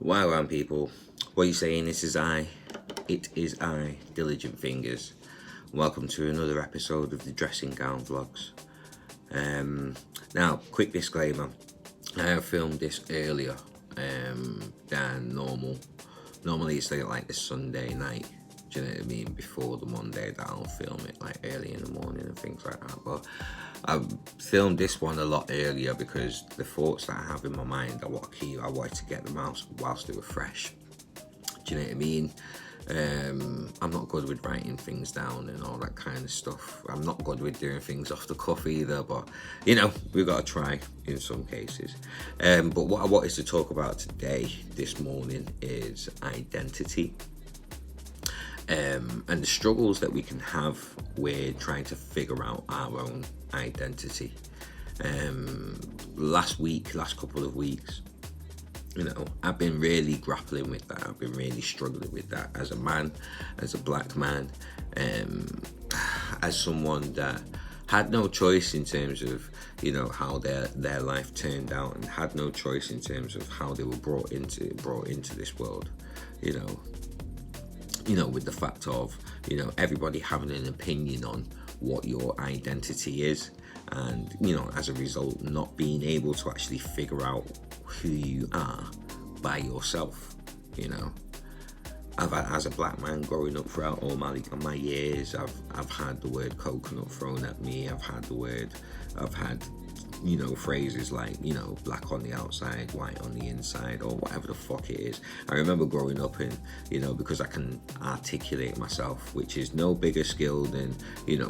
Wagwan people, what are you saying? It is I, Diligent Fingers. Welcome to another episode of the Dressing Gown Vlogs. Now, quick disclaimer, I have filmed this earlier than normal. Normally it's like the Sunday night, do you know what I mean, before the Monday that I'll film it, like early in the morning and things like that. But I filmed this one a lot earlier because the thoughts that I have in my mind, I wanted to get them out whilst they were fresh. Do you know what I mean? I'm not good with writing things down and all that kind of stuff. I'm not good with doing things off the cuff either, but we've got to try in some cases. But what I wanted to talk about this morning, is identity. And the struggles that we can have with trying to figure out our own identity. Last couple of weeks, I've been really grappling with that. I've been really struggling with that as a man, as a black man, as someone that had no choice in terms of, how their life turned out, and had no choice in terms of how they were brought into this world, with the fact of, everybody having an opinion on what your identity is, and, as a result, not being able to actually figure out who you are by yourself. As a black man growing up throughout all my years, I've had the word coconut thrown at me. I've had phrases like, black on the outside, white on the inside, or whatever the fuck it is. I remember growing up and, because I can articulate myself, which is no bigger skill than,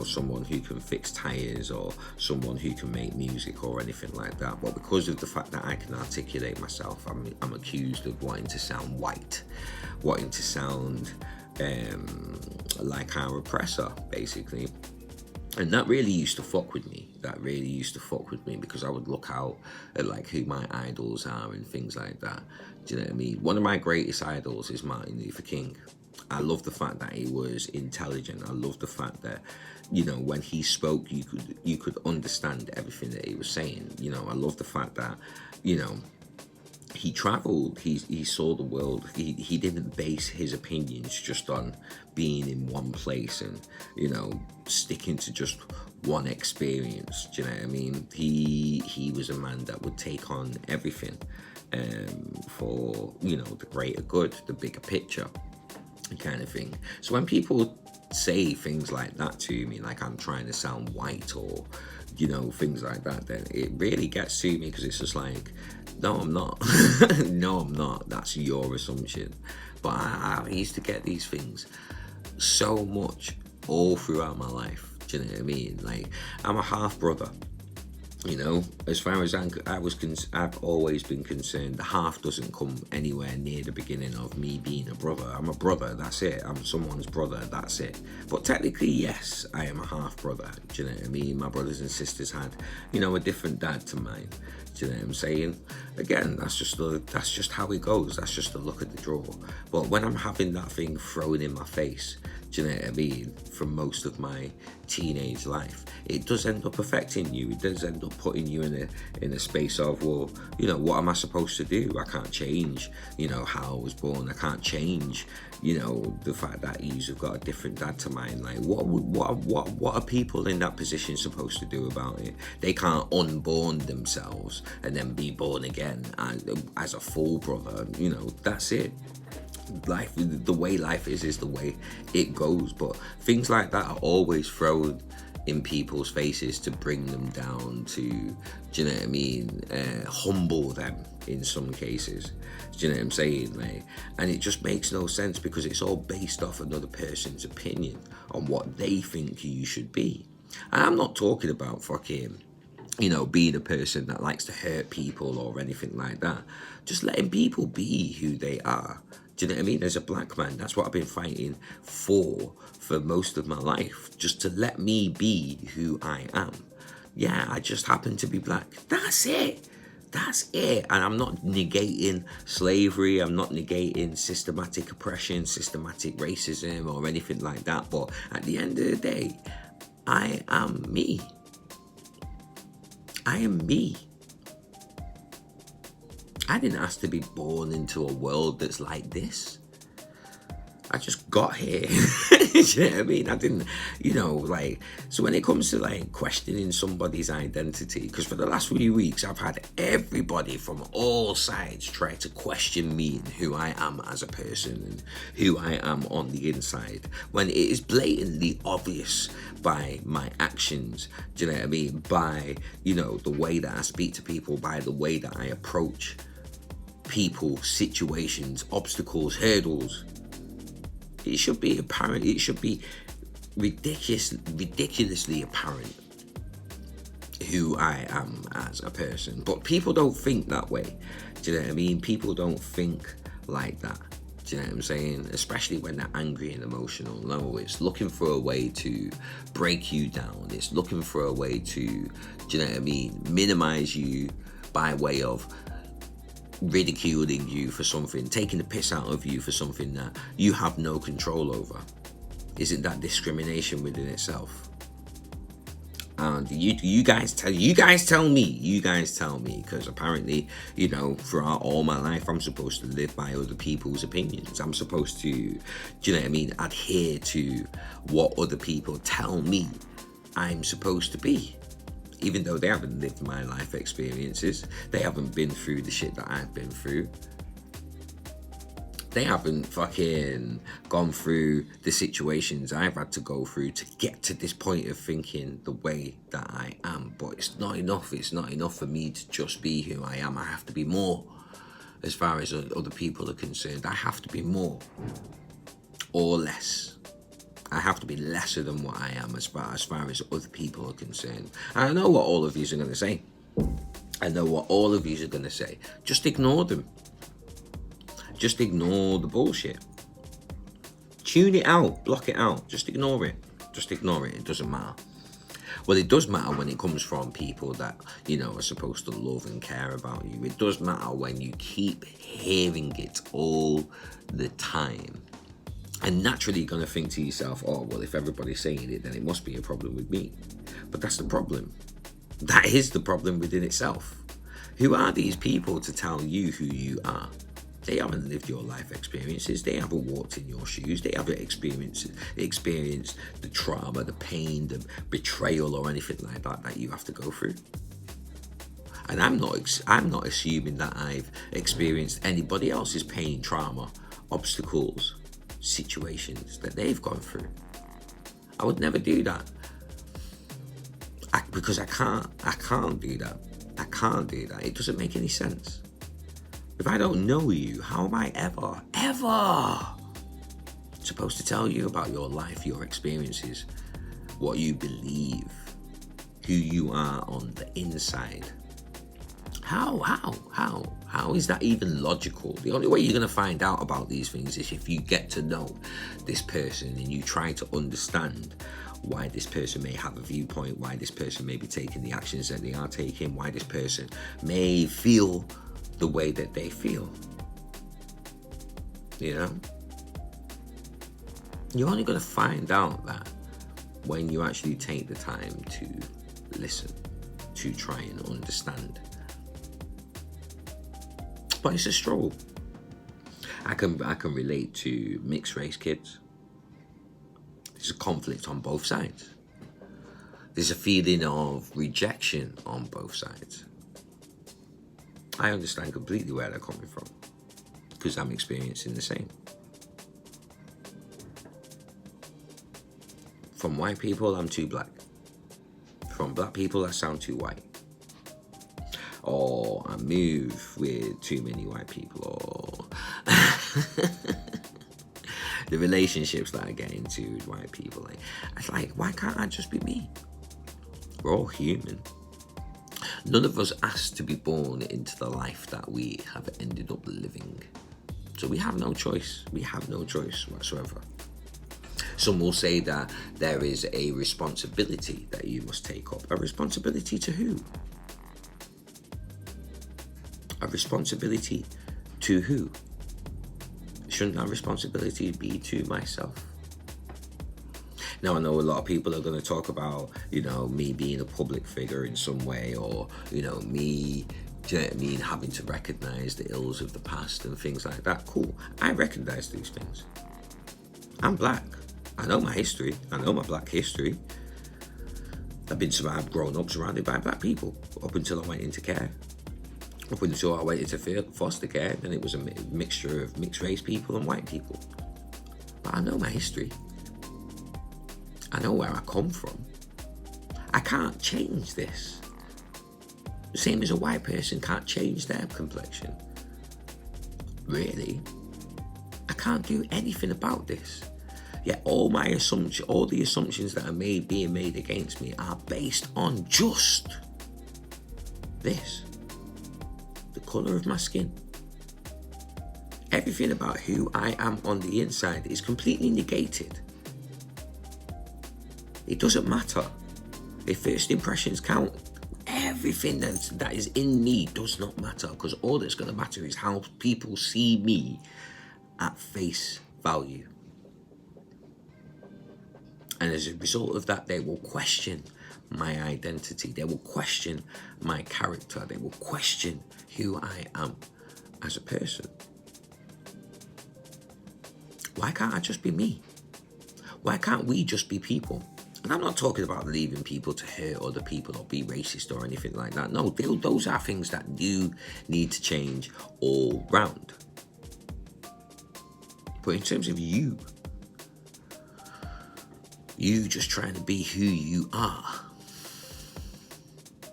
someone who can fix tires or someone who can make music or anything like that. But because of the fact that I can articulate myself, I'm accused of wanting to sound white, wanting to sound like our oppressor, basically. And that really used to fuck with me. Because I would look out at like who my idols are and things like that. Do you know what I mean? One of my greatest idols is Martin Luther King. I love the fact that he was intelligent. I love the fact that, when he spoke, you could understand everything that he was saying. I love the fact that, he traveled, he saw the world. He didn't base his opinions just on being in one place and, sticking to just one experience. Do you know what I mean? He was a man that would take on everything for, the greater good, the bigger picture kind of thing. So when people say things like that to me, like I'm trying to sound white or, things like that, then it really gets to me, because it's just like, no, I'm not. No, I'm not. That's your assumption. But I used to get these things so much all throughout my life. Do you know what I mean? Like, I'm a half brother. As far as I've always been concerned, the half doesn't come anywhere near the beginning of me being a brother. I'm a brother, that's it. I'm someone's brother, that's it. But technically, yes, I am a half brother. Do you know what I mean? My brothers and sisters had, a different dad to mine. Do you know what I'm saying? Again, that's just how it goes. That's just the look at the draw. But when I'm having that thing thrown in my face, do you know what I mean, for most of my teenage life, it does end up affecting you. It does end up putting you in a space of, well, what am I supposed to do? I can't change, how I was born. I can't change, the fact that you've got a different dad to mine. Like, what are people in that position supposed to do about it? They can't unborn themselves and then be born again as a full brother. That's it. Life, the way life is the way it goes. But things like that are always thrown in people's faces to bring them down, to, do you know what I mean, humble them in some cases. Do you know what I'm saying? Like, and it just makes no sense, because it's all based off another person's opinion on what they think you should be. And I'm not talking about fucking, being a person that likes to hurt people or anything like that. Just letting people be who they are. Do you know what I mean? As a black man, that's what I've been fighting for most of my life. Just to let me be who I am. Yeah, I just happen to be black. That's it. And I'm not negating slavery. I'm not negating systematic oppression, systematic racism, or anything like that. But at the end of the day, I am me. I am me. I didn't ask to be born into a world that's like this. I just got here. You know what I mean? I didn't, like, so when it comes to like questioning somebody's identity, because for the last few weeks, I've had everybody from all sides try to question me and who I am as a person and who I am on the inside, when it is blatantly obvious by my actions, do you know what I mean? By, the way that I speak to people, by the way that I approach people, situations, obstacles, hurdles. It should be apparent. It should be ridiculously apparent who I am as a person. But people don't think that way. Do you know what I mean? People don't think like that. Do you know what I'm saying? Especially when they're angry and emotional. No, it's looking for a way to break you down. It's looking for a way to, do you know what I mean, minimize you by way of ridiculing you for something, taking the piss out of you for something that you have no control over. Isn't that discrimination within itself? And you guys tell me, because apparently, throughout all my life, I'm supposed to live by other people's opinions. I'm supposed to, do you know what I mean, adhere to what other people tell me I'm supposed to be. Even though they haven't lived my life experiences, they haven't been through the shit that I've been through. They haven't fucking gone through the situations I've had to go through to get to this point of thinking the way that I am. But it's not enough. It's not enough for me to just be who I am. I have to be more. As far as other people are concerned, I have to be more or less. I have to be lesser than what I am as far as other people are concerned. And I know what all of you are going to say. I know what all of you are going to say. Just ignore them. Just ignore the bullshit. Tune it out. Block it out. Just ignore it. Just ignore it. It doesn't matter. Well, it does matter when it comes from people that, are supposed to love and care about you. It does matter when you keep hearing it all the time. And naturally you're going to think to yourself, oh, well, if everybody's saying it, then it must be a problem with me. But that's the problem. That is the problem within itself. Who are these people to tell you who you are? They haven't lived your life experiences. They haven't walked in your shoes. They haven't experienced the trauma, the pain, the betrayal or anything like that you have to go through. And I'm not assuming that I've experienced anybody else's pain, trauma, obstacles, situations that they've gone through. I would never do that. Because I can't do that. I can't do that. It doesn't make any sense. If I don't know you, how am I ever supposed to tell you about your life, your experiences, what you believe, who you are on the inside? How is that even logical? The only way you're going to find out about these things is if you get to know this person and you try to understand why this person may have a viewpoint, why this person may be taking the actions that they are taking, why this person may feel the way that they feel. You're only going to find out that when you actually take the time to listen, to try and understand. But it's a struggle. I can relate to mixed race kids. There's a conflict on both sides. There's a feeling of rejection on both sides. I understand completely where they're coming from because I'm experiencing the same. From white people, I'm too black. From black people, I sound too white. Or I move with too many white people, or the relationships that I get into with white people. It's like, why can't I just be me? We're all human. None of us asked to be born into the life that we have ended up living. So we have no choice. We have no choice whatsoever. Some will say that there is a responsibility that you must take up. A responsibility to who? A responsibility to who? Shouldn't that responsibility be to myself? Now, I know a lot of people are going to talk about, me being a public figure in some way, or, me Do you know what I mean? Having to recognize the ills of the past and things like that. Cool. I recognize these things. I'm black. I know my history. I know my black history. I've been grown up surrounded by black people up until I went into care. Up until I went into foster care, then it was a mixture of mixed race people and white people. But I know my history. I know where I come from. I can't change this. The same as a white person can't change their complexion. Really? I can't do anything about this. Yet all the assumptions that are being made against me are based on just this. The colour of my skin. Everything about who I am on the inside is completely negated. It doesn't matter. If first impressions count, everything that is in me does not matter, because all that's going to matter is how people see me at face value. And as a result of that, they will question my identity. They will question my character. They will question who I am as a person. Why can't I just be me? Why can't we just be people? And I'm not talking about leaving people to hurt other people or be racist or anything like that. No, those are things that do need to change all round. But in terms of you just trying to be who you are,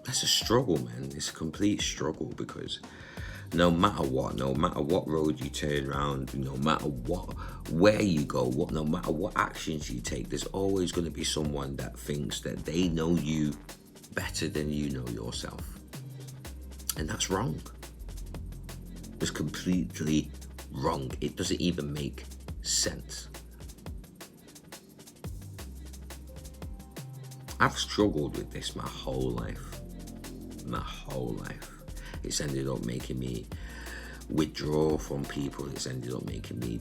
that's a struggle, man. It's a complete struggle, because no matter what road you turn around, no matter where you go, no matter what actions you take, there's always going to be someone that thinks that they know you better than you know yourself. And that's wrong. It's completely wrong. It doesn't even make sense. I've struggled with this my whole life. It's ended up making me withdraw from people. It's ended up making me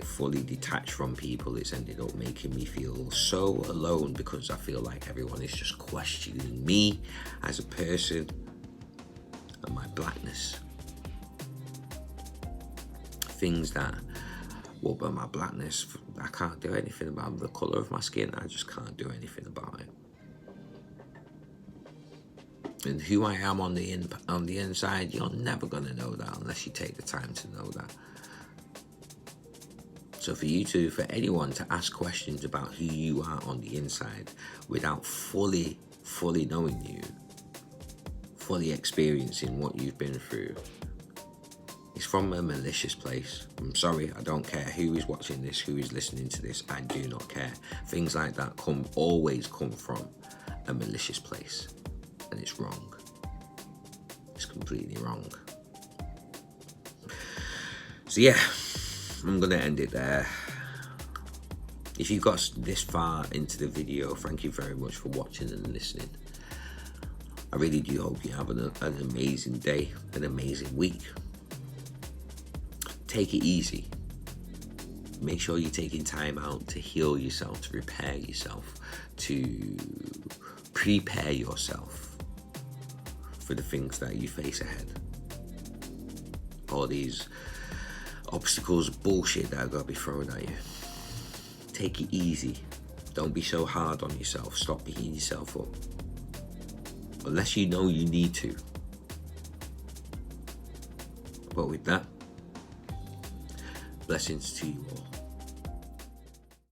fully detached from people. It's ended up making me feel so alone, because I feel like everyone is just questioning me as a person and my blackness. Things that, but my blackness, I can't do anything about. The colour of my skin, I just can't do anything about it. And who I am on the inside, you're never going to know that unless you take the time to know that. So for anyone to ask questions about who you are on the inside without fully knowing you, fully experiencing what you've been through, it's from a malicious place. I'm sorry, I don't care who is watching this, who is listening to this, I do not care. Things like that always come from a malicious place. And it's wrong. It's completely wrong. So yeah, I'm gonna end it there. If you got this far into the video, thank you very much for watching and listening. I really do hope you have an amazing day, an amazing week. Take it easy. Make sure you're taking time out to heal yourself, to repair yourself, to prepare yourself for the things that you face ahead. All these obstacles, bullshit that are going to be thrown at you. Take it easy. Don't be so hard on yourself. Stop beating yourself up. Unless you know you need to. But with that, blessings to you all.